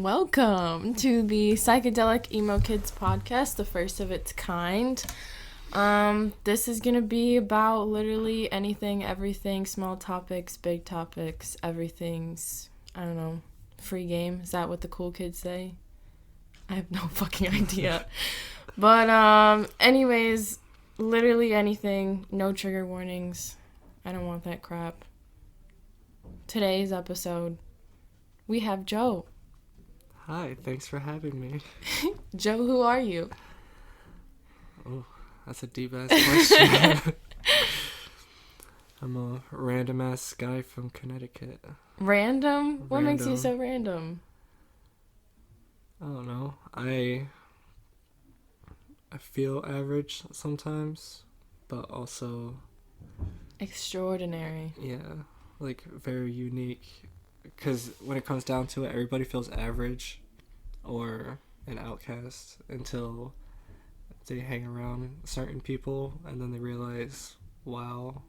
Welcome to the Psychedelic Emo Kids podcast, the first of its kind. This is gonna be about literally anything, everything, small topics, big topics, everything's, I don't know, free game. Is that what the cool kids say? I have no fucking idea. But, anyways, literally anything, no trigger warnings. I don't want that crap. Today's episode, we have Joe. Hi, thanks for having me. Joe, who are you? Oh, that's a deep-ass question. I'm a random-ass guy from Connecticut. Random? What makes you so random? I don't know. I feel average sometimes, but also... Extraordinary. Yeah, like, very unique. Because when it comes down to it, everybody feels average or an outcast until they hang around certain people and then they realize, wow,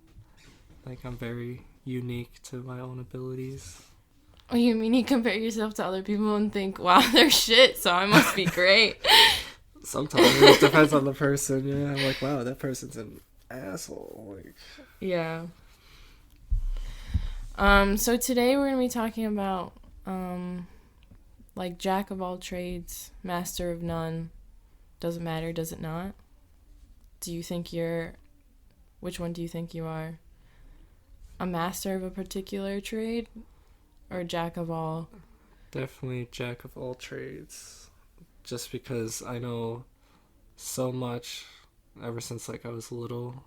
like I'm very unique to my own abilities. Oh, you mean you compare yourself to other people and think, wow, they're shit, so I must be great? Sometimes it depends on the person. Yeah, I'm like, wow, that person's an asshole. Like, yeah. So today we're going to be talking about, like, jack of all trades, master of none. Doesn't matter, does it not? Which one do you think you are? A master of a particular trade? Or jack of all? definitely jack of all trades. Just because I know so much ever since, like, I was little.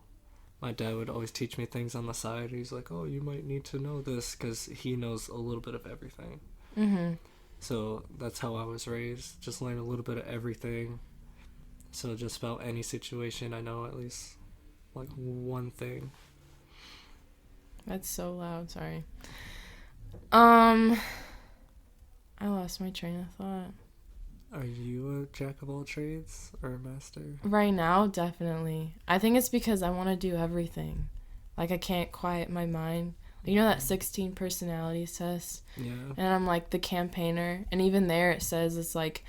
My dad would always teach me things on the side. He's like, oh, you might need to know this, because he knows a little bit of everything. Mm-hmm. So that's how I was raised. Just learn a little bit of everything. So just about any situation, I know at least, like, one thing. That's so loud, sorry. I lost my train of thought. Are you a jack of all trades or a master? Right now, definitely. I think it's because I want to do everything. Like, I can't quiet my mind. You know that 16 personalities test? Yeah. And I'm, like, the campaigner. And even there it says, it's like,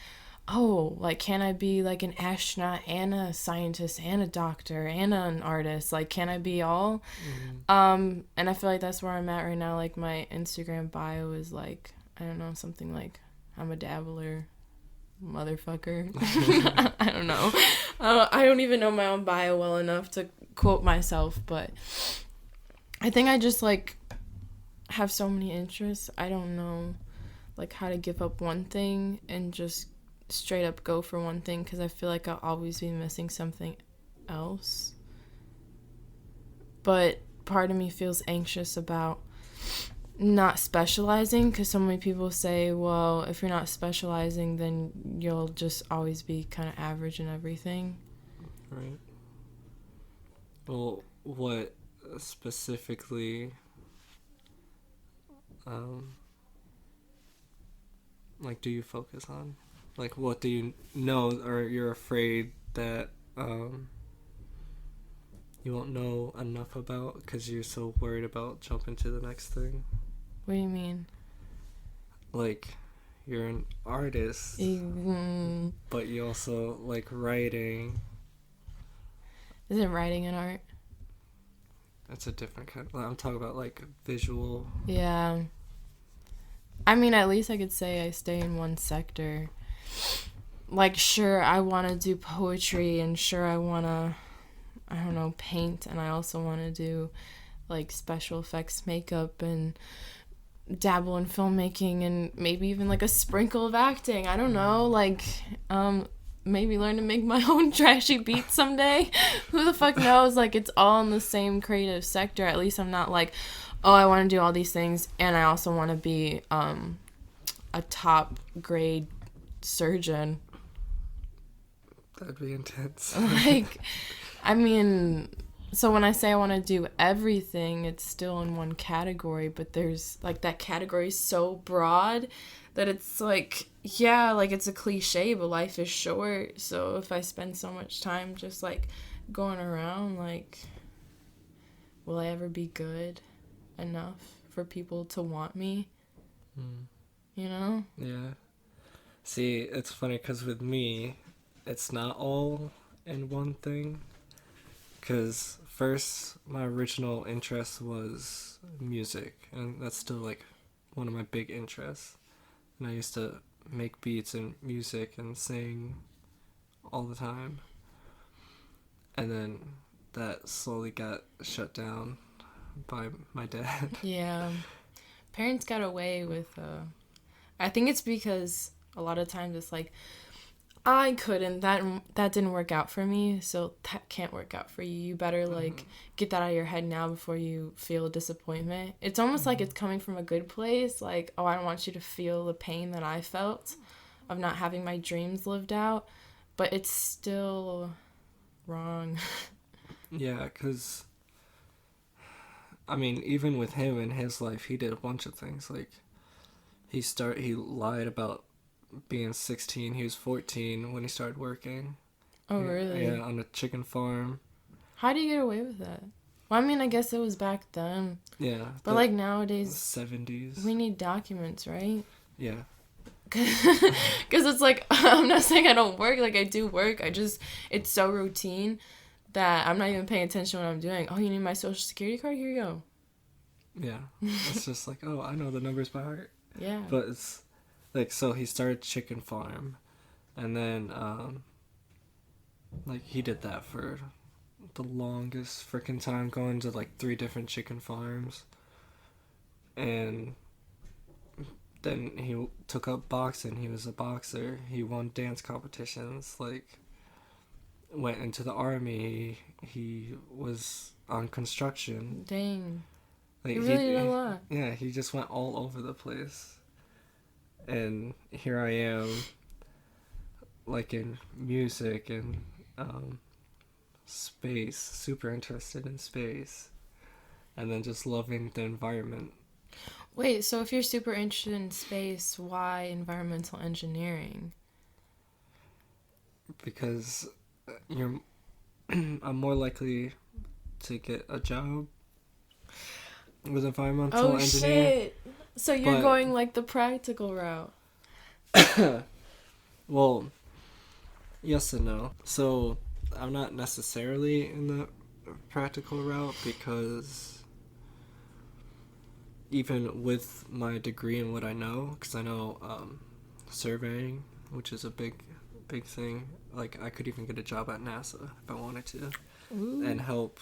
oh, like, can I be, like, an astronaut and a scientist and a doctor and an artist? Like, can I be all? Mm-hmm. And I feel like that's where I'm at right now. Like, my Instagram bio is, like, I don't know, something like, I'm a dabbler. Motherfucker. I don't know. I don't even know my own bio well enough to quote myself, but I think I just, like, have so many interests. I don't know, like, how to give up one thing and just straight up go for one thing, because I feel like I'll always be missing something else. But part of me feels anxious about not specializing, because so many people say, well, if you're not specializing, then you'll just always be kind of average in everything. Right. Well, what specifically, like, do you focus on? Like, what do you know, or you're afraid that, you won't know enough about because you're so worried about jumping to the next thing? What do you mean? Like, you're an artist, but you also like writing. Isn't writing an art? That's a different kind. I'm talking about, like, visual. Yeah. I mean, at least I could say I stay in one sector. Like, sure, I want to do poetry, and sure, I want to, I don't know, paint, and I also want to do, like, special effects makeup and dabble in filmmaking and maybe even, like, a sprinkle of acting. I don't know, like, maybe learn to make my own trashy beats someday. Who the fuck knows? Like, it's all in the same creative sector. At least I'm not like, oh, I want to do all these things and I also want to be a top grade surgeon. That'd be intense. Like, I mean, so when I say I want to do everything, it's still in one category, but there's, like, that category is so broad that it's like, yeah, like, it's a cliche, but life is short. So if I spend so much time just, like, going around, like, will I ever be good enough for people to want me? You know? Yeah. See, it's funny because with me, it's not all in one thing. Because first, my original interest was music, and that's still like one of my big interests. And I used to make beats and music and sing all the time. And then that slowly got shut down by my dad. Yeah. Parents got away with I think it's because a lot of times it's like I couldn't that didn't work out for me, so that can't work out for you. You better like get that out of your head now before you feel disappointment. It's almost like it's coming from a good place, like, oh, I don't want you to feel the pain that I felt of not having my dreams lived out, but it's still wrong. Yeah, because, I mean, even with him in his life, he did a bunch of things. Like, he lied about being 16. He was 14 when he started working. Oh, really? Yeah, on a chicken farm. How do you get away with that? Well, I mean, I guess it was back then. Yeah. But like nowadays, 70s. we need documents, right? Yeah. Because it's like, I'm not saying I don't work. Like, I do work. It's so routine that I'm not even paying attention to what I'm doing. Oh, you need my social security card? Here you go. Yeah. It's just like, oh, I know the numbers by heart. Yeah. But it's like, so he started chicken farm. And then, like, he did that for the longest freaking time, going to like 3 different chicken farms. And then he took up boxing. He was a boxer. He won dance competitions. Like, went into the army. He was on construction. Dang. Like, You really did a lot. Yeah, he just went all over the place. And here I am, like, in music and space, super interested in space, and then just loving the environment. Wait, so if you're super interested in space, why environmental engineering? Because you're, I'm more likely to get a job with environmental engineering. Shit. So you're going like the practical route. Well, yes and no. So I'm not necessarily in the practical route because even with my degree and what I know, because I know surveying, which is a big thing. Like, I could even get a job at NASA if I wanted to. Ooh. And help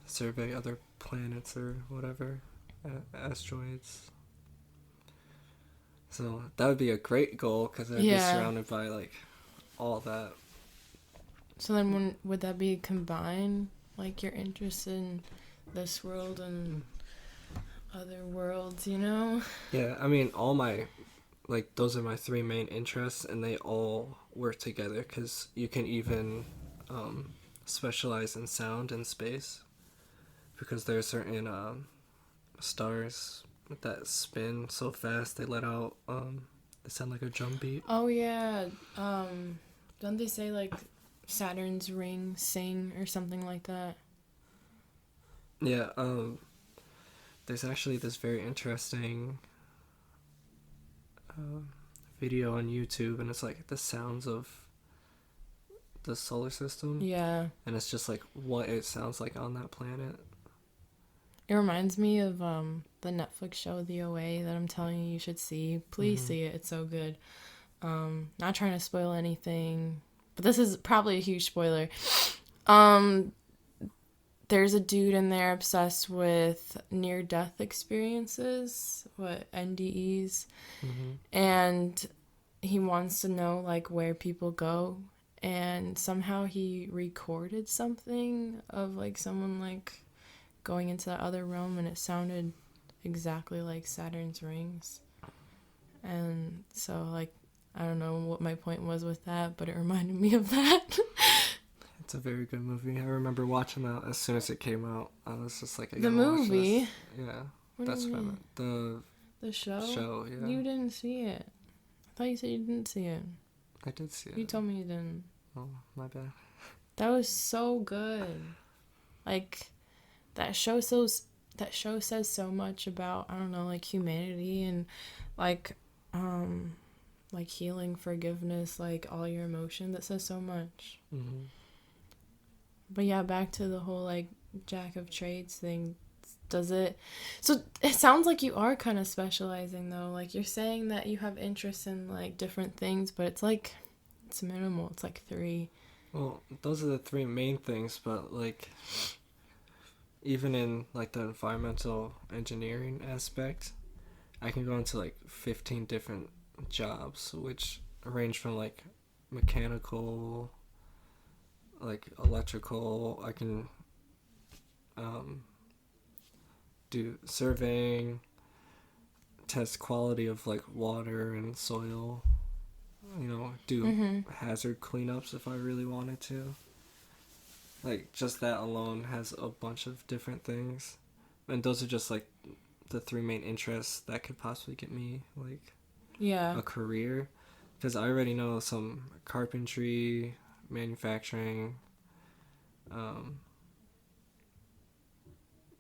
survey other planets or whatever, asteroids. So that would be a great goal because I'd be surrounded by like all that. So then would that be combined? Like, you're interested in this world and other worlds, you know? Yeah, I mean, all my, like, those are my 3 main interests, and they all work together because you can even specialize in sound in space because there are certain stars that spin so fast they let out they sound like a drum beat. Oh yeah. Don't they say like Saturn's ring sing or something like that? Yeah, there's actually this very interesting video on YouTube, and it's like the sounds of the solar system. Yeah. And it's just like what it sounds like on that planet. It reminds me of the Netflix show The OA that I'm telling you should see. Please see it. It's so good. Not trying to spoil anything, but this is probably a huge spoiler. There's a dude in there obsessed with near-death experiences, NDEs, and he wants to know like where people go, and somehow he recorded something of like someone like going into that other realm, and it sounded exactly like Saturn's rings. And so like I don't know what my point was with that, but it reminded me of that. It's a very good movie. I remember watching that as soon as it came out. I was just like, the movie? Yeah. What That's do you what I mean? meant. The show? Show, yeah. You didn't see it. I thought you said you didn't see it. I did see it. You told me you didn't. Oh, my bad. That was so good. Like, that show says so much about, I don't know, like, humanity and, like, um like healing, forgiveness, like all your emotion. That says so much. Mm-hmm. But yeah, back to the whole like jack of trades thing. Does it, so it sounds like you are kind of specializing though. Like you're saying that you have interest in like different things, but it's like it's minimal. It's like 3. Well, those are the 3 main things, but like even in like the environmental engineering aspect, I can go into like 15 different jobs, which range from like mechanical, like electrical. I can um, do surveying, test quality of like water and soil, do Mm-hmm. hazard cleanups if I really wanted to. Like just that alone has a bunch of different things. And those are just like the 3 main interests that could possibly get me like Yeah. a career, because I already know some carpentry, manufacturing, um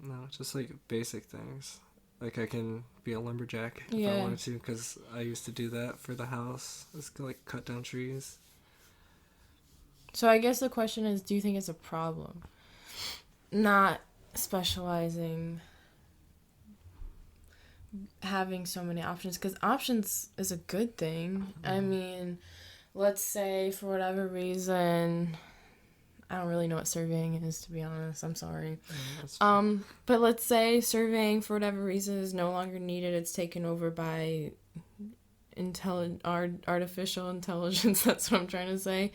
no, just like basic things. Like I can be a lumberjack if I Yeah. wanted to, because I used to do that for the house. Just like cut down trees. So I guess the question is, do you think it's a problem not specializing, having so many options? Because options is a good thing. I mean, let's say for whatever reason, I don't really know what surveying is, to be honest. I'm sorry. But let's say surveying for whatever reason is no longer needed. It's taken over by artificial intelligence. That's what I'm trying to say.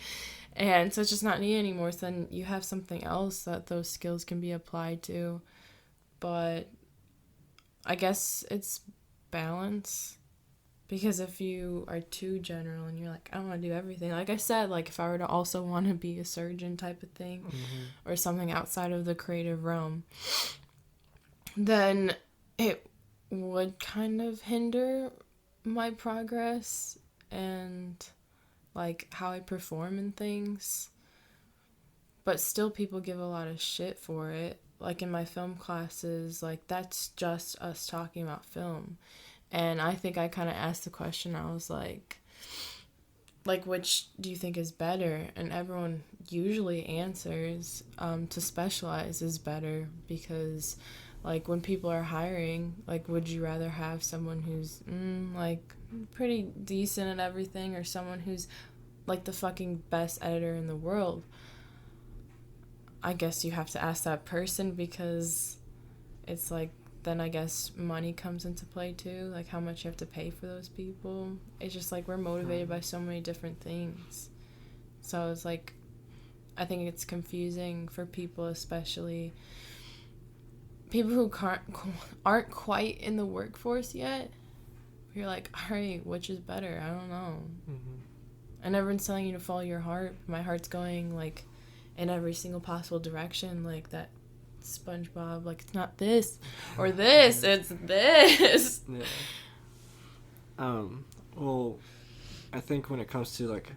And so it's just not needed anymore. So then you have something else that those skills can be applied to. But I guess it's balance. Because if you are too general and you're like, I want to do everything. Like I said, like if I were to also want to be a surgeon type of thing, or something outside of the creative realm, then it would kind of hinder my progress and like how I perform in things. But still people give a lot of shit for it. Like in my film classes, like that's just us talking about film. And I think I kind of asked the question, I was like, which do you think is better? And everyone usually answers to specialize is better, because like when people are hiring, like would you rather have someone who's like pretty decent at everything, or someone who's like the fucking best editor in the world? I guess you have to ask that person, because it's like then I guess money comes into play too, like how much you have to pay for those people. It's just like we're motivated by so many different things. So it's like I think it's confusing for people, especially people who aren't quite in the workforce yet. You're like, all right, which is better? I don't know. And everyone's telling you to follow your heart. My heart's going like in every single possible direction, like that SpongeBob, like it's not this or this, it's this. Yeah. Well, I think when it comes to like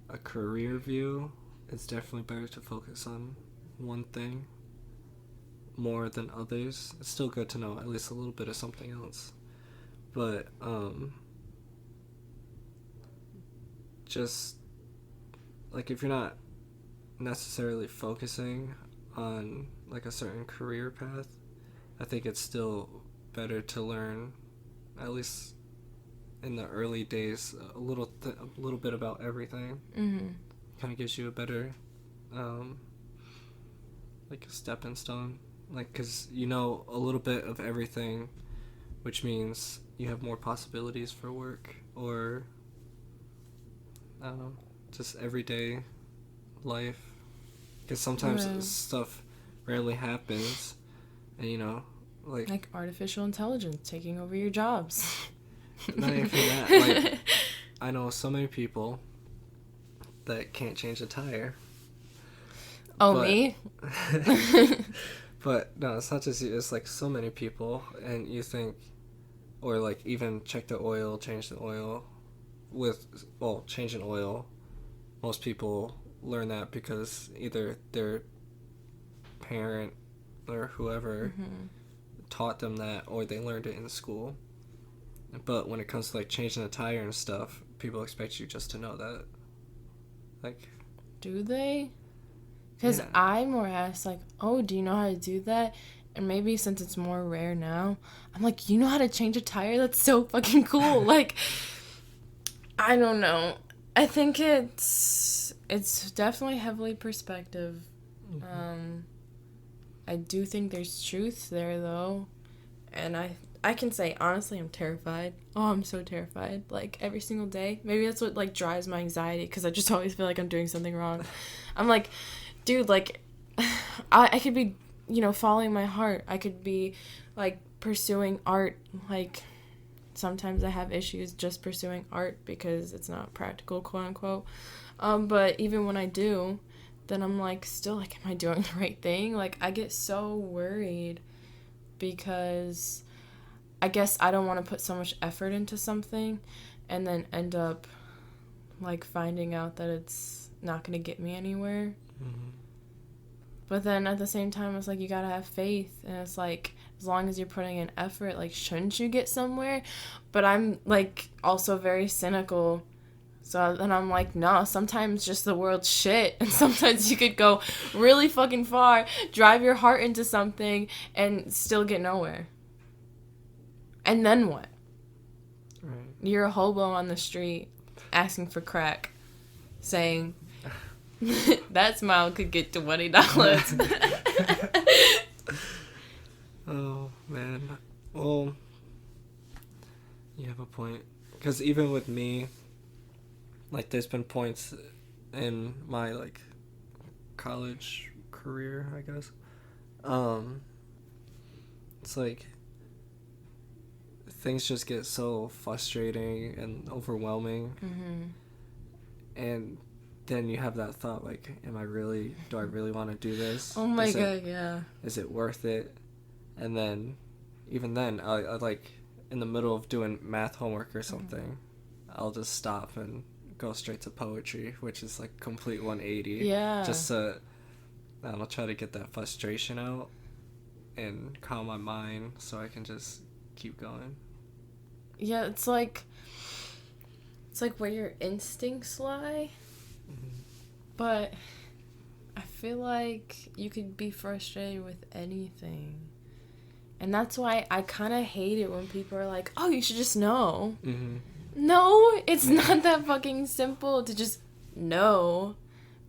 a career view, it's definitely better to focus on one thing more than others. It's still good to know at least a little bit of something else, but just like if you're not necessarily focusing on like a certain career path, I think it's still better to learn, at least in the early days, a little bit about everything. Kind of gives you a better like a stepping stone, like because you know a little bit of everything, which means you have more possibilities for work, or I don't know, just everyday life, because sometimes stuff rarely happens, and like artificial intelligence taking over your jobs. not even for that. Like I know so many people that can't change a tire. Oh, me? But no, it's not just you. It's like so many people, and you think, or like even check the oil, change the oil. Changing oil, most people learn that because either their parent or whoever taught them that, or they learned it in school. But when it comes to like changing a tire and stuff, people expect you just to know that. Like, Do they? Because yeah. I more ask, like, oh, do you know how to do that? And maybe since it's more rare now, I'm like, you know how to change a tire? That's so fucking cool. Like, I don't know. I think it's definitely heavily perspective. Mm-hmm. I do think there's truth there, though. And I can say, honestly, I'm terrified. Oh, I'm so terrified. Like, every single day. Maybe that's what, like, drives my anxiety, because I just always feel like I'm doing something wrong. I'm like, dude, like, I could be, following my heart. I could be, like, pursuing art. Like, sometimes I have issues just pursuing art because it's not practical, quote unquote. But even when I do, then I'm like, still, like, am I doing the right thing? Like, I get so worried because I guess I don't want to put so much effort into something and then end up, like, finding out that it's not going to get me anywhere. Mm-hmm. But then at the same time, it's like, you gotta have faith. And it's like, as long as you're putting in effort, like, shouldn't you get somewhere? But I'm, like, also very cynical. So then I'm like, no, sometimes just the world's shit. And sometimes you could go really fucking far, drive your heart into something, and still get nowhere. And then what? Right. You're a hobo on the street asking for crack, saying, that smile could get $20. Oh, man. Well, you have a point. Because even with me, like, there's been points in my, like, college career, I guess. It's like, things just get so frustrating and overwhelming. Mm-hmm. And then you have that thought, like, do I really want to do this? Oh my god, yeah. Is it worth it? And then, even then, I like, in the middle of doing math homework or something, I'll just stop and go straight to poetry, which is like complete 180. Yeah. Just to, I don't know, try to get that frustration out and calm my mind so I can just keep going. Yeah, it's like where your instincts lie. Mm-hmm. But I feel like you could be frustrated with anything. And that's why I kind of hate it when people are like, oh, you should just know. Mm-hmm. No, it's not that fucking simple to just know.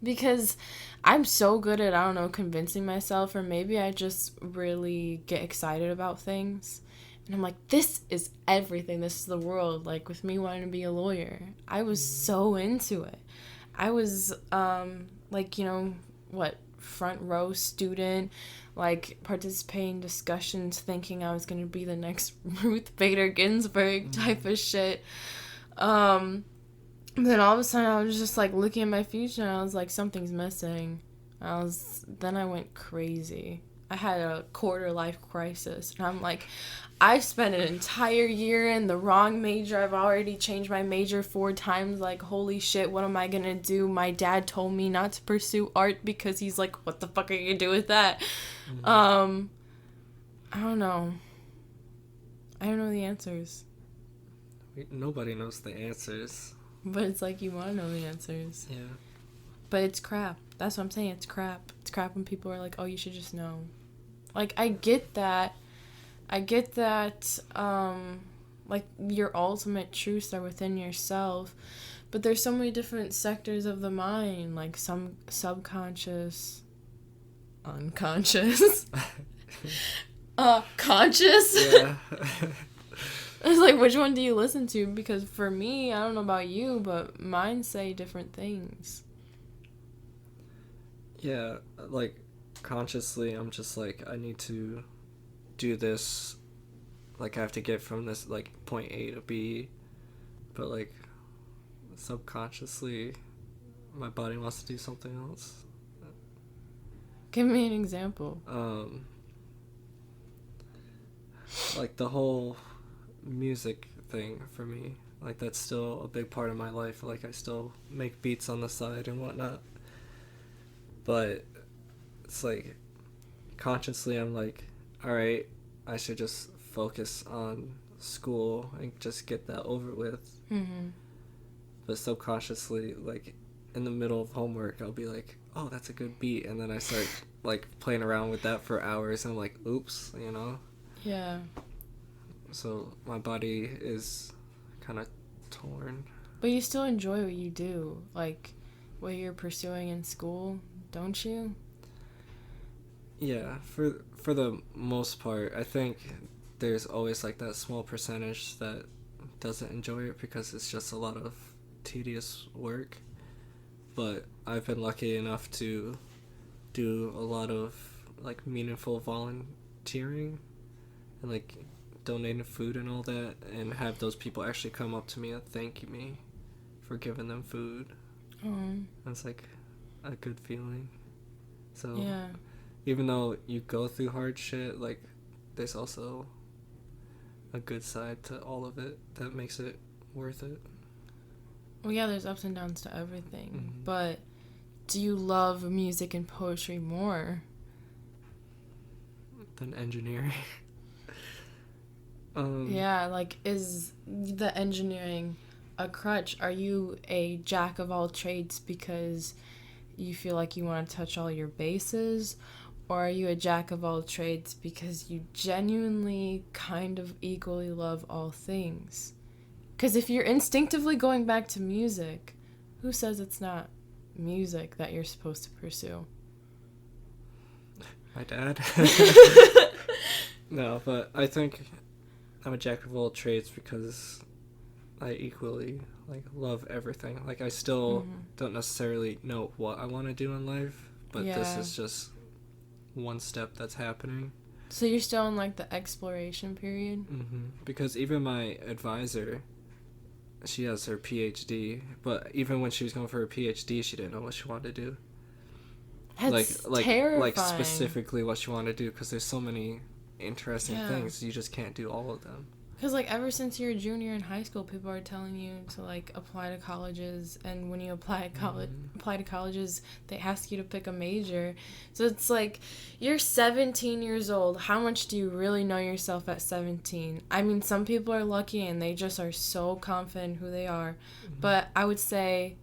Because I'm so good at, I don't know, convincing myself, or maybe I just really get excited about things. And I'm like, this is everything. This is the world. Like, with me wanting to be a lawyer, I was so into it. I was, like, front row student, like, participating in discussions, thinking I was going to be the next Ruth Bader Ginsburg type of shit. Then all of a sudden I was just, like, looking at my future and I was like, something's missing. Then I went crazy. I had a quarter life crisis, and I'm like, I've spent an entire year in the wrong major. I've already changed my major 4 times. Like, holy shit, what am I gonna do? My dad told me not to pursue art because he's like, what the fuck are you gonna do with that? Mm-hmm. I don't know. I don't know the answers. Nobody knows the answers. But it's like, you want to know the answers. Yeah. But it's crap. That's what I'm saying. It's crap. It's crap when people are like, oh, you should just know. Like, I get that. Like, your ultimate truths are within yourself. But there's so many different sectors of the mind. Like, some subconscious. Unconscious. Conscious? Yeah. It's like, which one do you listen to? Because for me, I don't know about you, but mine say different things. Yeah, like, consciously, I'm just like, I need to do this. Like, I have to get from this, like, point A to B. But, like, subconsciously, my body wants to do something else. Give me an example. Like, the whole music thing for me, like, that's still a big part of my life. Like, I still make beats on the side and whatnot, but it's like, consciously I'm like, all right, I should just focus on school and just get that over with. Mm-hmm. But subconsciously, like in the middle of homework, I'll be like, "Oh, that's a good beat," and then I start like playing around with that for hours, and I'm like, "Oops," you know. Yeah. So my body is kind of torn. But you still enjoy what you do, like what you're pursuing in school, don't you? Yeah, for the most part, I think there's always like that small percentage that doesn't enjoy it because it's just a lot of tedious work. But I've been lucky enough to do a lot of like meaningful volunteering and like donating food and all that, and have those people actually come up to me and thank me for giving them food. That's like a good feeling. So Yeah. even though you go through hard shit, like there's also a good side to all of it that makes it worth it. Well, yeah, there's ups and downs to everything. Mm-hmm. But do you love music and poetry more? Than engineering. Yeah, like, is the engineering a crutch? Are you a jack of all trades because you feel like you want to touch all your bases? Or are you a jack of all trades because you genuinely kind of equally love all things? Because if you're instinctively going back to music, who says it's not music that you're supposed to pursue? My dad. No, but I think I'm a jack of all trades because I equally like love everything. Like I still don't necessarily know what I want to do in life, but this Yeah. is just one step that's happening. So you're still in like the exploration period? Because even my advisor, she has her PhD, but even when she was going for her PhD, she didn't know what she wanted to do. That's like terrifying. like specifically what she wanted to do, because there's so many interesting things, you just can't do all of them. Because, like, ever since you're a junior in high school, people are telling you to, like, apply to colleges. And when you apply to colleges, they ask you to pick a major. So it's like, you're 17 years old. How much do you really know yourself at 17? I mean, some people are lucky and they just are so confident in who they are. But I would say,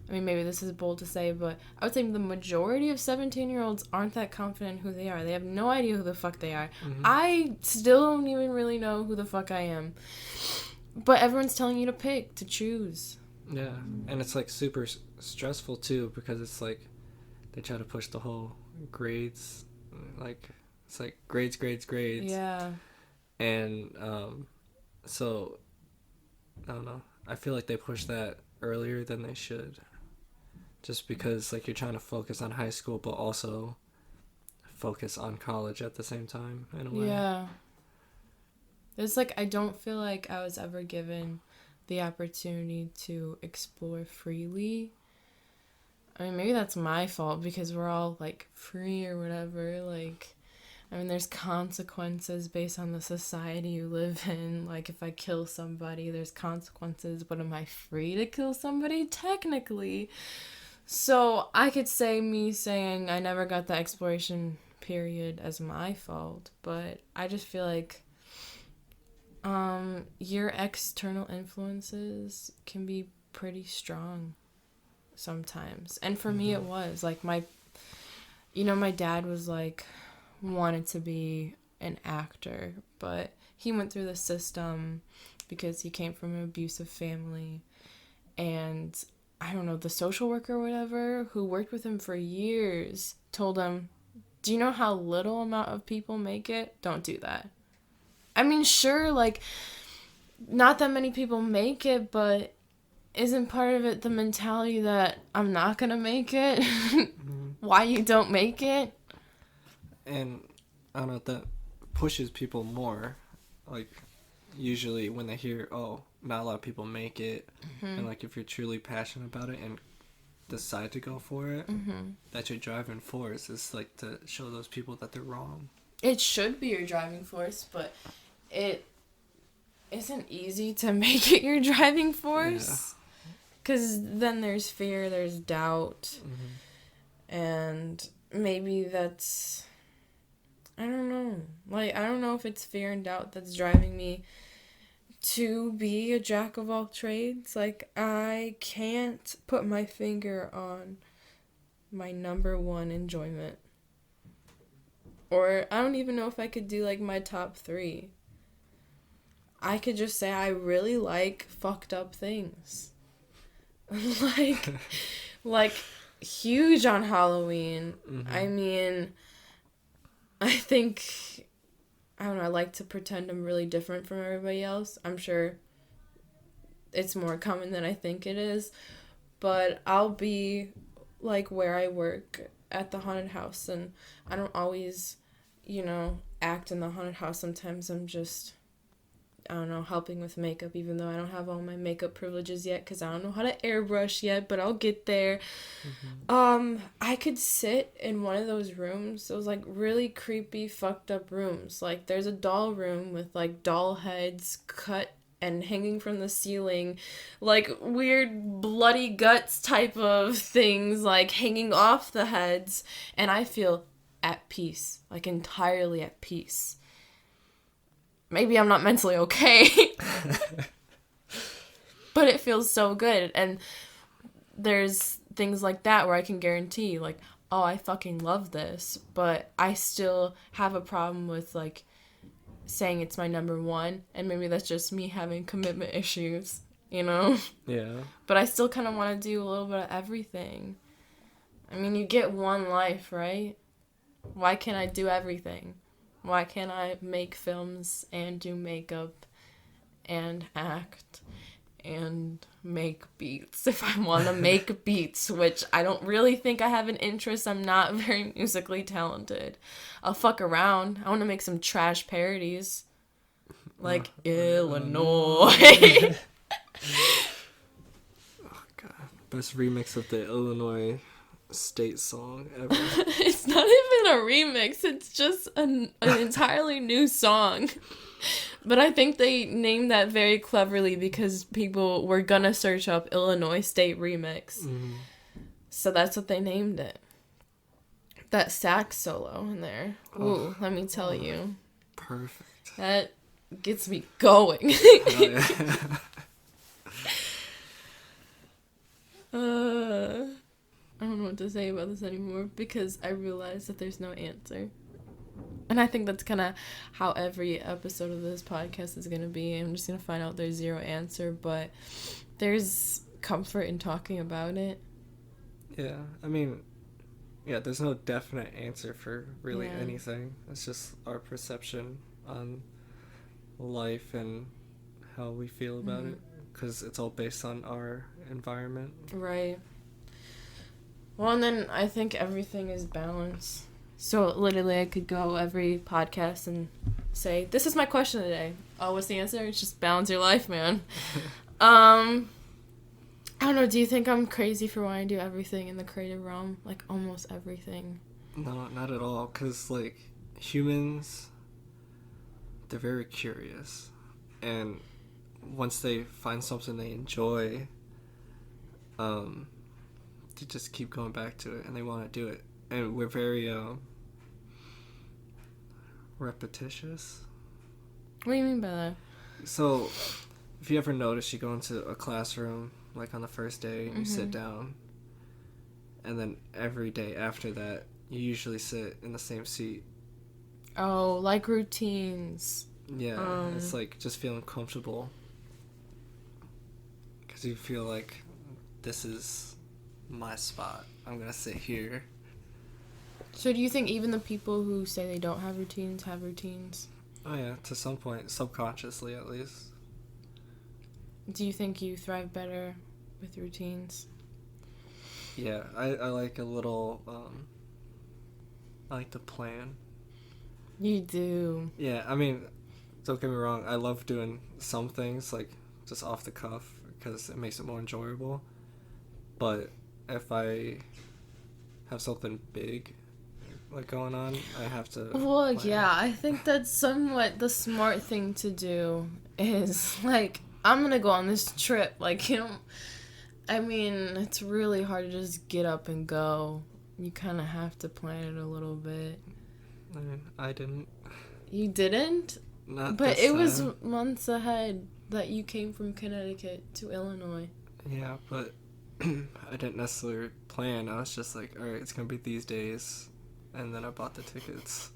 I mean, maybe this is bold to say, but I would say the majority of 17-year-olds aren't that confident in who they are. They have no idea who the fuck they are. I still don't even really know who the fuck I am. But everyone's telling you to pick, to choose. Yeah, and it's like super stressful too, because it's like they try to push the whole grades, like it's like grades. Yeah. And so I don't know. I feel like they push that earlier than they should. Just because like you're trying to focus on high school, but also focus on college at the same time in a way. Yeah. It's like I don't feel like I was ever given the opportunity to explore freely. I mean, maybe that's my fault because we're all like free or whatever. Like, I mean, there's consequences based on the society you live in. Like, if I kill somebody, there's consequences. But am I free to kill somebody? Technically. So I could say me saying I never got the exploration period as my fault, but I just feel like your external influences can be pretty strong sometimes. And for me it was like my dad was like wanted to be an actor, but he went through the system because he came from an abusive family, and I don't know, the social worker or whatever who worked with him for years told him, do you know how little amount of people make it? Don't do that. I mean, sure, like, not that many people make it, but isn't part of it the mentality that I'm not gonna make it? Why you don't make it? And I don't know, that pushes people more. Like, usually when they hear, oh, not a lot of people make it, and like if you're truly passionate about it and decide to go for it, that's your driving force, is like to show those people that they're wrong. It should be your driving force, but it isn't easy to make it your driving force. Because then there's fear, there's doubt, and maybe that's, I don't know. Like, I don't know if it's fear and doubt that's driving me to be a jack of all trades. Like, I can't put my finger on my number one enjoyment. Or I don't even know if I could do, like, my top 3. I could just say I really like fucked up things. like, like, huge on Halloween. Mm-hmm. I mean, I think, I don't know, I like to pretend I'm really different from everybody else. I'm sure it's more common than I think it is. But I'll be, like, where I work at the haunted house, and I don't always, act in the haunted house. Sometimes I'm just, I don't know, helping with makeup, even though I don't have all my makeup privileges yet because I don't know how to airbrush yet, but I'll get there. I could sit in one of those rooms, those, like, really creepy, fucked up rooms. Like, there's a doll room with, like, doll heads cut and hanging from the ceiling, like, weird bloody guts type of things, like, hanging off the heads, and I feel at peace, like, entirely at peace. Maybe I'm not mentally okay, but it feels so good. And there's things like that where I can guarantee, like, oh, I fucking love this, but I still have a problem with, like, saying it's my number one, and maybe that's just me having commitment issues, Yeah. But I still kind of want to do a little bit of everything. I mean, you get one life, right? Why can't I do everything? Why can't I make films and do makeup and act and make beats if I want to make beats, which I don't really think I have an interest. I'm not very musically talented. I'll fuck around. I want to make some trash parodies. Like, Illinois. Oh, God. Best remix of the Illinois state song ever. It's not even a remix. It's just an entirely new song. But I think they named that very cleverly because people were gonna search up Illinois State Remix. Mm-hmm. So that's what they named it. That sax solo in there. Ooh, let me tell you. Perfect. That gets me going. I don't know what to say about this anymore because I realize that there's no answer. And I think that's kind of how every episode of this podcast is going to be. I'm just going to find out there's zero answer, but there's comfort in talking about it. Yeah, I mean, there's no definite answer for really anything. It's just our perception on life and how we feel about it, because it's all based on our environment. Right. Well, and then I think everything is balance. So literally I could go every podcast and say, this is my question today. Oh, what's the answer? It's just balance your life, man. I don't know, do you think I'm crazy for wanting to do everything in the creative realm? Like, almost everything. No, not at all, because, like, humans, they're very curious. And once they find something they enjoy, they just keep going back to it, and they want to do it. And we're very, repetitious. What do you mean by that? So, if you ever notice, you go into a classroom, like on the first day, and you sit down, and then every day after that, you usually sit in the same seat. Oh, like routines. Yeah, it's like just feeling comfortable. Because you feel like, this is my spot. I'm going to sit here. So do you think even the people who say they don't have routines have routines? Oh yeah, to some point, subconsciously at least. Do you think you thrive better with routines? Yeah, I like a little, I like to plan. You do. Yeah, I mean, don't get me wrong, I love doing some things, like, just off the cuff, because it makes it more enjoyable. But if I have something big, like, going on, I have to Well, plan. yeah, I think that's somewhat the smart thing to do is, like, I'm gonna go on this trip. Like, I mean, it's really hard to just get up and go. You kind of have to plan it a little bit. I mean, I didn't. You didn't? Not But this it was time. months ahead. that you came from Connecticut to Illinois. Yeah, but I didn't necessarily plan. I was just like, all right, it's gonna be these days, and then I bought the tickets.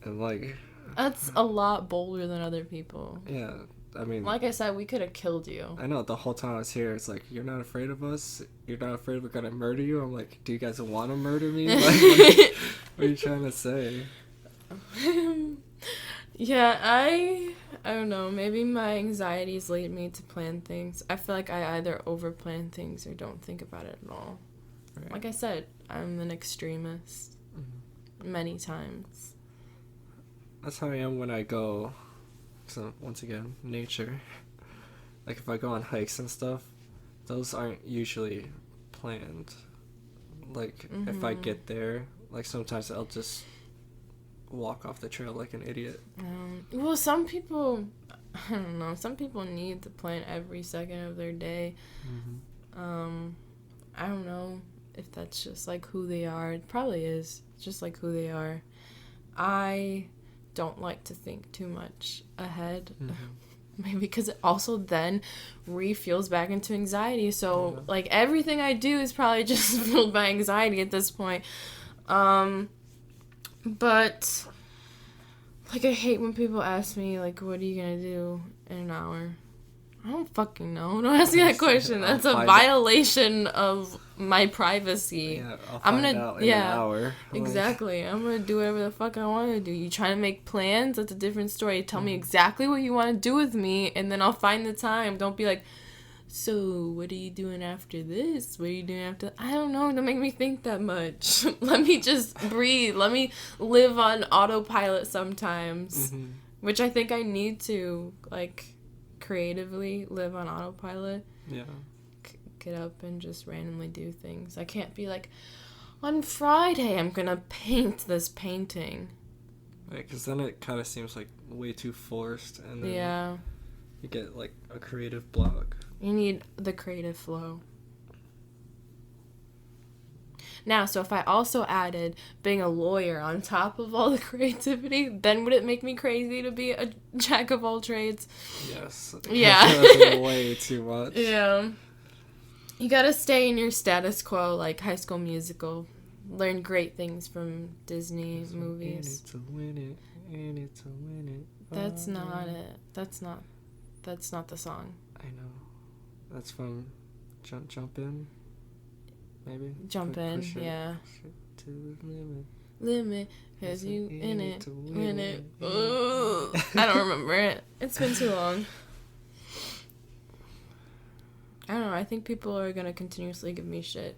And like, That's a lot bolder than other people. yeah, I mean, Like I said, we could have killed you. I know the whole time I was here, it's like, you're not afraid of us? You're not afraid we're gonna murder you? I'm like, do you guys want to murder me? Like, what are you trying to say? Yeah, I don't know. Maybe my anxieties lead me to plan things. I feel like I either overplan things or don't think about it at all. Right. Like I said, I'm an extremist many times. That's how I am when I go, so once again, nature. Like if I go on hikes and stuff, those aren't usually planned. Like if I get there, like sometimes I'll just walk off the trail like an idiot. Well, some people, I don't know, some people need to plan every second of their day. I don't know if that's just like who they are. It probably is just like who they are. I don't like to think too much ahead. Maybe because it also then refuels back into anxiety. So like everything I do is probably just fueled by anxiety at this point. But like I hate when people ask me like, what are you gonna do in an hour? I don't fucking know. Don't ask me that question. That's a violation of my privacy. Yeah, I'll find out in an hour. Exactly. I'm gonna do whatever the fuck I want to do. You trying to make plans? That's a different story. Tell me exactly what you want to do with me, and then I'll find the time. Don't be like, so what are you doing after this? What are you doing after? I don't know. Don't make me think that much. Let me just breathe. Let me live on autopilot sometimes, which I think I need to like creatively live on autopilot. Yeah. Get up and just randomly do things. I can't be like, on Friday I'm gonna paint this painting. Right, because then it kind of seems like way too forced, and then you get like a creative block. You need the creative flow. Now, so if I also added being a lawyer on top of all the creativity, then would it make me crazy to be a jack of all trades? Yes. Yeah. That's way too much. Yeah. You gotta stay in your status quo, like High School Musical. Learn great things from Disney movies. In it to win it, in it to win it. That's not it. That's not the song. I know. That's from Jump In. Maybe Jump In, yeah. Push it to the limit. Limit, cause you in it, win it. Ooh, I don't remember it. It's been too long. I don't know. I think people are gonna continuously give me shit.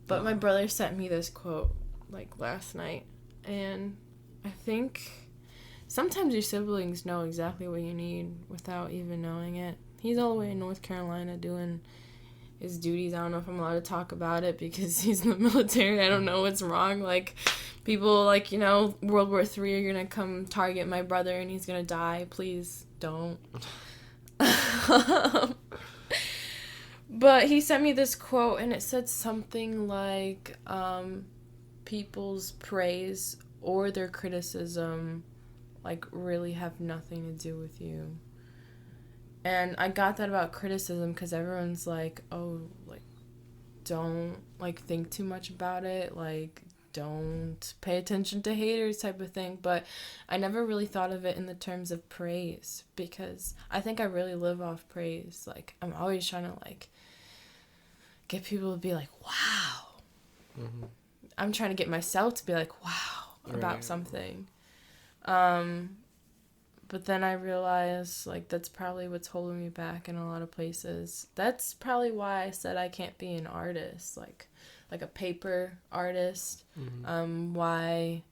But my brother sent me this quote like last night, and I think sometimes your siblings know exactly what you need without even knowing it. He's all the way in North Carolina doing his duties. I don't know if I'm allowed to talk about it because he's in the military. I don't know what's wrong. Like, people, like, you know, World War III are gonna come target my brother and he's gonna die. Please don't. But he sent me this quote and it said something like, people's praise or their criticism, like, really have nothing to do with you. And I got that about criticism because everyone's like, oh, like, don't, like, think too much about it. Like, don't pay attention to haters type of thing. But I never really thought of it in the terms of praise because I think I really live off praise. Like, I'm always trying to, like, get people to be like, wow. I'm trying to get myself to be like, wow, about something. But then I realized, like, that's probably what's holding me back in a lot of places. That's probably why I said I can't be an artist, like a paper artist. Why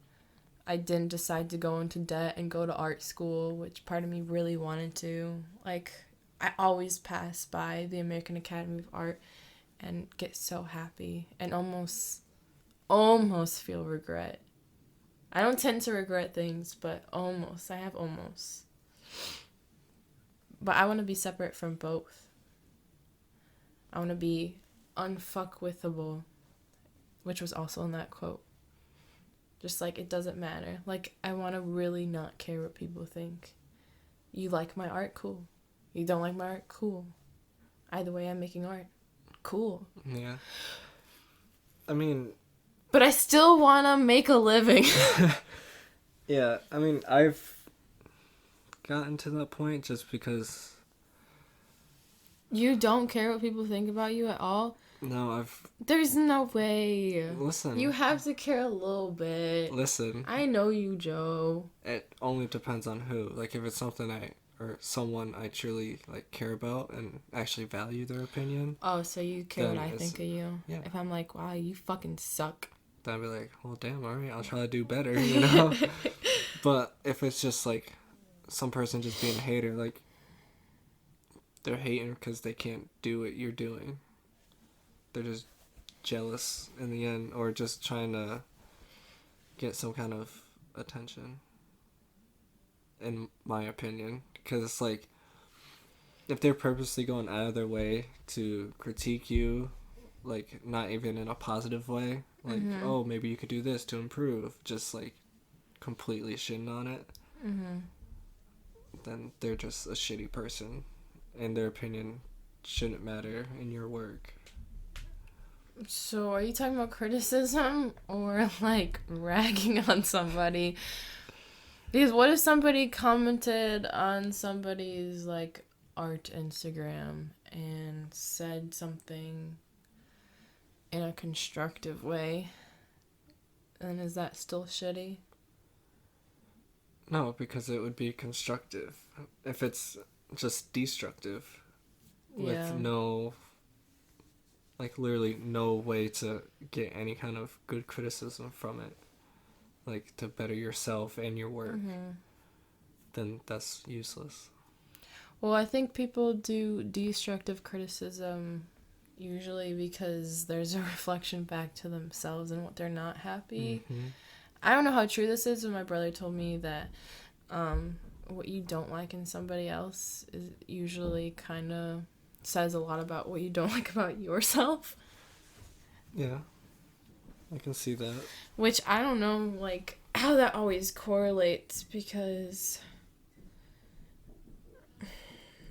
I didn't decide to go into debt and go to art school, which part of me really wanted to. Like, I always pass by the American Academy of Art and get so happy and almost feel regret. I don't tend to regret things, but almost. I have almost. But I want to be separate from both. I want to be unfuckwithable, which was also in that quote. Just like, it doesn't matter. Like, I want to really not care what people think. You like my art? Cool. You don't like my art? Cool. Either way, I'm making art. Cool. Yeah. I mean... But I still want to make a living. Yeah, I mean, I've gotten to that point just because... You don't care what people think about you at all? No, There's no way. Listen. You have to care a little bit. Listen. I know you, Joe. It only depends on who. Like, if it's something or someone I truly, like, care about and actually value their opinion. Oh, so you care what I think of you? Yeah. If I'm like, wow, you fucking suck. Then I'd be like, well, damn, alright, I'll try to do better, you know? But if it's just, like, some person just being a hater, like, they're hating because they can't do what you're doing. They're just jealous in the end, or just trying to get some kind of attention, in my opinion. Because it's like, if they're purposely going out of their way to critique you, like, not even in a positive way, like, oh, maybe you could do this to improve, just, like, completely shitting on it, then they're just a shitty person, and their opinion shouldn't matter in your work. So are you talking about criticism or like ragging on somebody? Because what if somebody commented on somebody's like art Instagram and said something in a constructive way? And is that still shitty? No, because it would be constructive. If it's just destructive with no... like, literally no way to get any kind of good criticism from it, like, to better yourself and your work, then that's useless. Well, I think people do destructive criticism usually because there's a reflection back to themselves and what they're not happy. I don't know how true this is, but my brother told me that what you don't like in somebody else is usually kind of says a lot about what you don't like about yourself. Yeah, I can see that. Which I don't know, like, how that always correlates, because,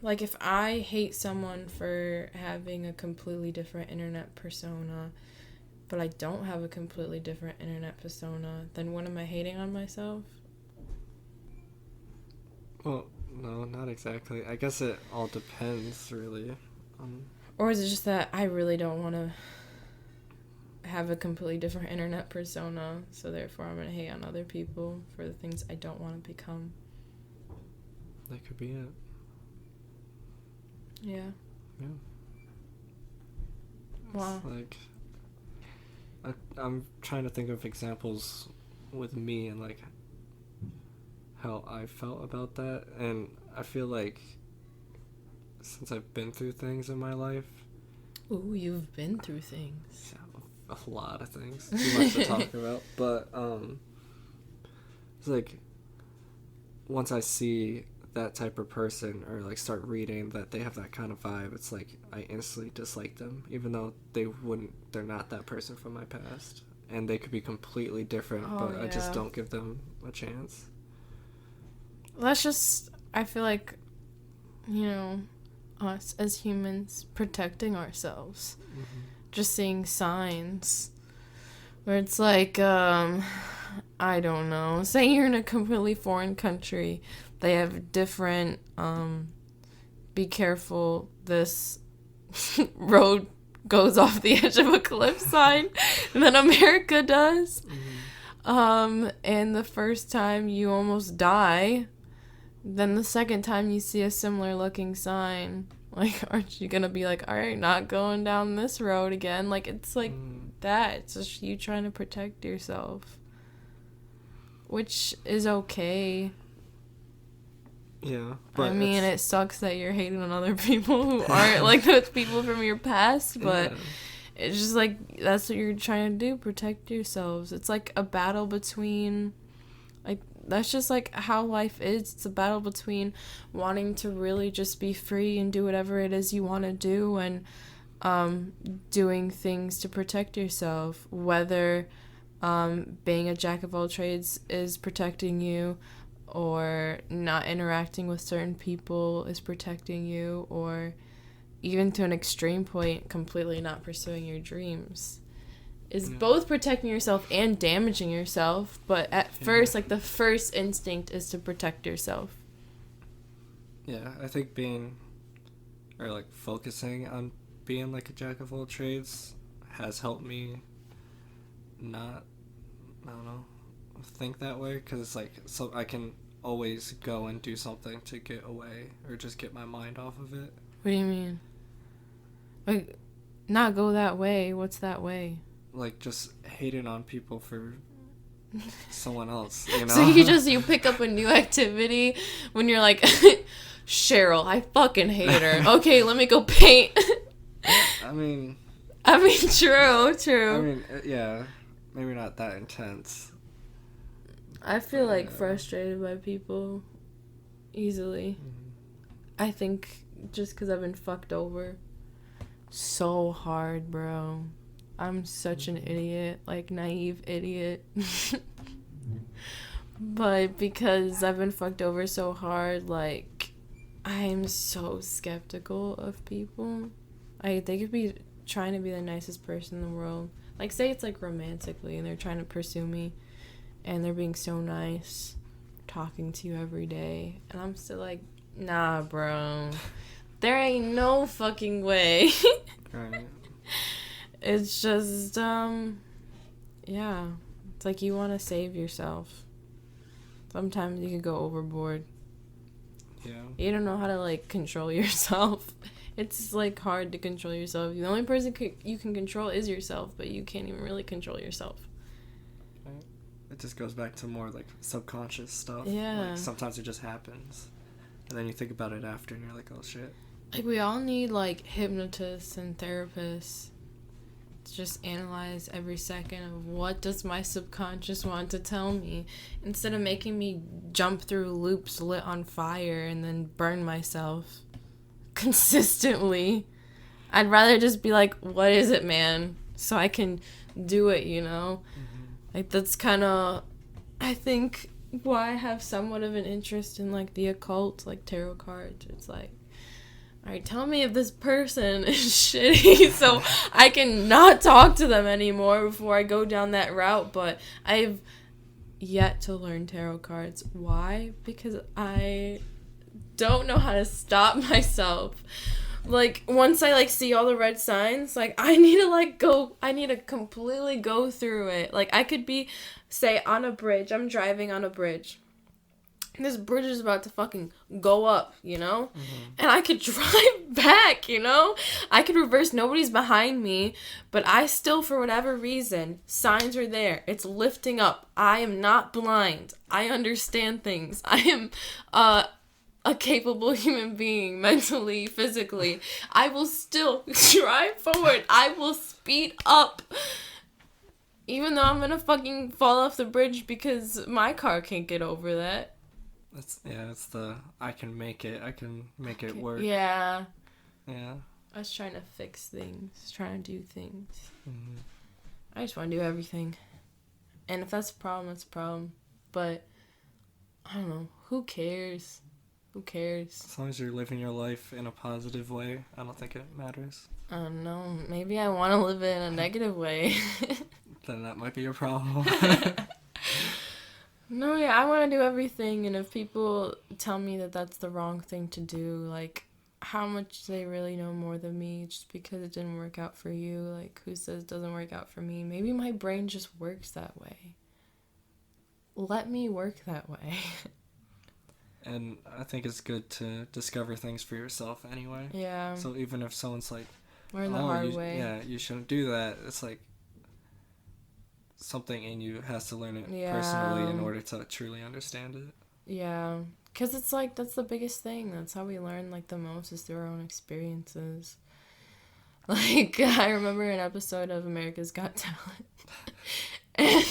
like, if I hate someone for having a completely different internet persona, but I don't have a completely different internet persona, then what am I hating on myself? Well, no, not exactly. I guess it all depends, really. Or is it just that I really don't want to have a completely different internet persona, so therefore I'm going to hate on other people for the things I don't want to become? That could be it. Yeah. Yeah. Wow. It's like, I'm trying to think of examples with me and, like, how I felt about that, and I feel like since I've been through things in my life... Ooh, you've been through things. Yeah, a lot of things. Too much to talk about. But, it's like, once I see that type of person, or, like, start reading that they have that kind of vibe, it's like, I instantly dislike them, even though they're not that person from my past. And they could be completely different, I just don't give them a chance. That's just, I feel like, you know, us as humans protecting ourselves. Just seeing signs where it's like, I don't know, say you're in a completely foreign country, they have different, be careful, this road goes off the edge of a cliff sign than America does. And the first time you almost die, then the second time you see a similar looking sign, like, aren't you gonna be like, all right, not going down this road again? Like, it's like that. It's just you trying to protect yourself, which is okay. Yeah, but I mean, it sucks that you're hating on other people who aren't like those people from your past, but it's just like, that's what you're trying to do, protect yourselves. It's like a battle between, like, that's just like how life is. It's a battle between wanting to really just be free and do whatever it is you want to do, and doing things to protect yourself, whether being a jack of all trades is protecting you, or not interacting with certain people is protecting you, or even to an extreme point, completely not pursuing your dreams is both protecting yourself and damaging yourself. But at first, like, the first instinct is to protect yourself. Yeah, I think focusing on being like a jack of all trades has helped me not, I don't know, think that way, because it's like, so I can always go and do something to get away or just get my mind off of it. What do you mean? Like, not go that way? What's that way? Like, just hating on people for someone else, you know? So you pick up a new activity when you're like, Cheryl, I fucking hate her. Okay, let me go paint. I mean, true. I mean, yeah, maybe not that intense. I feel like frustrated by people easily. Mm-hmm. I think just because I've been fucked over so hard, bro. I'm such an idiot, like, naive idiot. But because I've been fucked over so hard, like, I'm so skeptical of people. They could be trying to be the nicest person in the world. Like, say it's, like, romantically, and they're trying to pursue me, and they're being so nice, talking to you every day, and I'm still like, nah, bro. There ain't no fucking way. Right. It's just, yeah. It's like you want to save yourself. Sometimes you can go overboard. Yeah. You don't know how to, like, control yourself. It's, like, hard to control yourself. The only person you can control is yourself, but you can't even really control yourself. Right. It just goes back to more, like, subconscious stuff. Yeah. Like, sometimes it just happens. And then you think about it after, and you're like, oh, shit. Like, we all need, like, hypnotists and therapists to just analyze every second of what does my subconscious want to tell me, instead of making me jump through loops lit on fire and then burn myself consistently. I'd rather just be like, what is it, man? So I can do it, you know? Mm-hmm. Like, that's kind of, I think, why I have somewhat of an interest in, like, the occult, like, tarot cards. It's like, alright, tell me if this person is shitty so I can not talk to them anymore before I go down that route. But I've yet to learn tarot cards. Why? Because I don't know how to stop myself. Like, once I, like, see all the red signs, like, I need to completely go through it. Like, I could be, say, on a bridge. I'm driving on a bridge. This bridge is about to fucking go up, you know? Mm-hmm. And I could drive back, you know? I could reverse. Nobody's behind me. But I still, for whatever reason, signs are there. It's lifting up. I am not blind. I understand things. I am a capable human being, mentally, physically. I will still drive forward. I will speed up. Even though I'm gonna fucking fall off the bridge because my car can't get over that. It's the I can make it work. Yeah. Yeah. I was trying to fix things, trying to do things. Mm-hmm. I just want to do everything. And if that's a problem, that's a problem. But, I don't know. Who cares? Who cares? As long as you're living your life in a positive way, I don't think it matters. I don't know. Maybe I want to live it in a negative way. Then that might be your problem. No, yeah, I want to do everything, and if people tell me that that's the wrong thing to do, like, how much do they really know more than me just because it didn't work out for you? Like, who says it doesn't work out for me? Maybe my brain just works that way. Let me work that way. And I think it's good to discover things for yourself anyway. Yeah. So even if someone's like, learn the hard way. Yeah, you shouldn't do that. It's like something in you has to learn it personally in order to truly understand it. Yeah. Because it's like, that's the biggest thing. That's how we learn, like, the most is through our own experiences. Like, I remember an episode of America's Got Talent. And,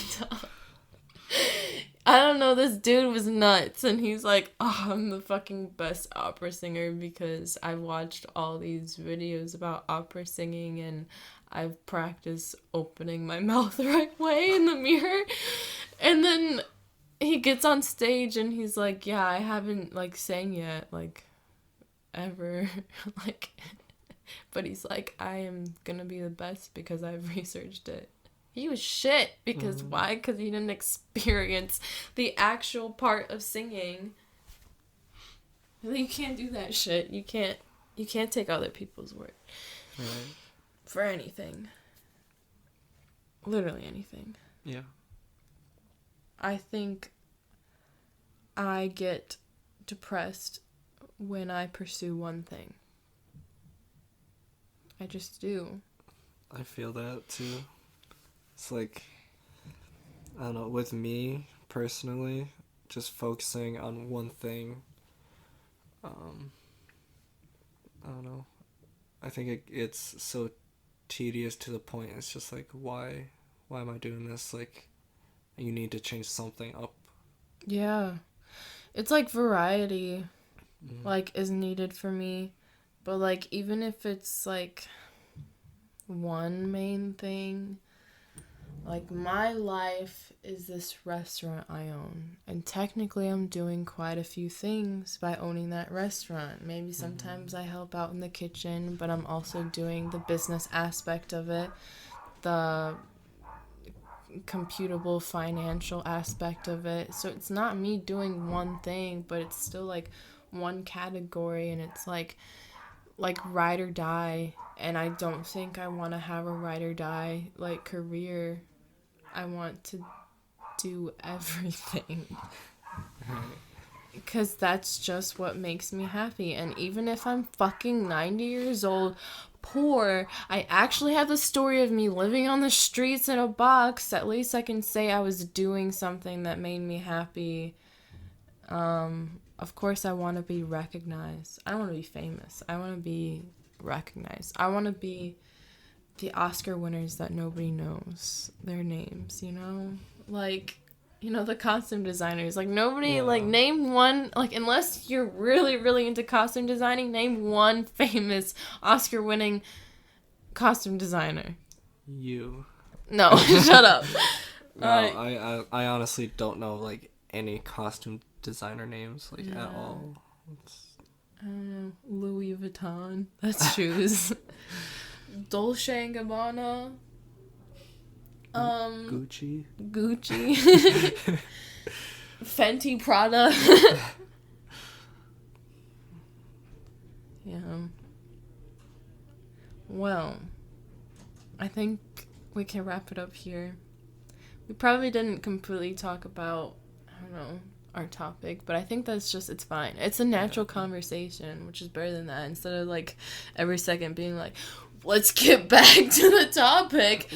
I don't know, this dude was nuts, and he's like, oh, I'm the fucking best opera singer because I've watched all these videos about opera singing, and I've practiced opening my mouth the right way in the mirror. And then he gets on stage and he's like, yeah, I haven't, like, sang yet, like, ever. Like, but he's like, I am gonna be the best because I've researched it. He was shit because why? Because he didn't experience the actual part of singing. You can't do that shit. You can't take other people's word. Right. For anything. Literally anything. Yeah. I think I get depressed when I pursue one thing. I just do. I feel that too. It's like, I don't know, with me personally, just focusing on one thing, I don't know. I think it's so tedious to the point. It's just like, why am I doing this? Like, you need to change something up. Yeah. It's like variety, like, is needed for me. But, like, even if it's, like, one main thing, like, my life is this restaurant I own. And technically I'm doing quite a few things by owning that restaurant. Maybe sometimes I help out in the kitchen, but I'm also doing the business aspect of it, the computable financial aspect of it. So it's not me doing one thing, but it's still, like, one category, and it's like ride or die. And I don't think I want to have a ride or die, like, career. I want to do everything. Because that's just what makes me happy. And even if I'm fucking 90 years old, poor, I actually have the story of me living on the streets in a box. At least I can say I was doing something that made me happy. Of course, I want to be recognized. I don't want to be famous. I want to be recognized. I want to be the Oscar winners that nobody knows their names, you know? Like, you know, the costume designers. Like, nobody, like, name one, like, unless you're really, really into costume designing, name one famous Oscar-winning costume designer. You. No, shut up. No, I honestly don't know, like, any costume designer names, like, at all. I don't know. Louis Vuitton. That's shoes. Dolce & Gabbana. Gucci. Fenty Prada. Yeah. Well, I think we can wrap it up here. We probably didn't completely talk about, I don't know, our topic, but I think that's just, it's fine. It's a natural conversation, which is better than that, instead of, like, every second being like, let's get back to the topic.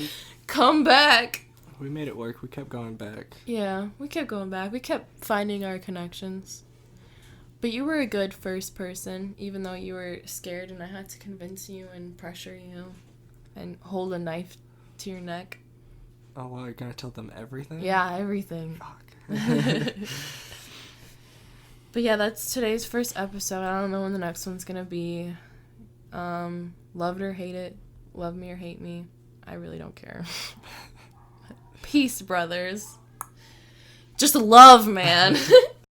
Come back. We made it work. We kept going back. Yeah, we kept going back. We kept finding our connections. But you were a good first person, even though you were scared and I had to convince you and pressure you and hold a knife to your neck. Oh, wow, you're gonna tell them everything? Yeah, everything. Fuck. But yeah, that's today's first episode. I don't know when the next one's gonna be. Love it or hate it. Love me or hate me. I really don't care. Peace, brothers. Just love, man.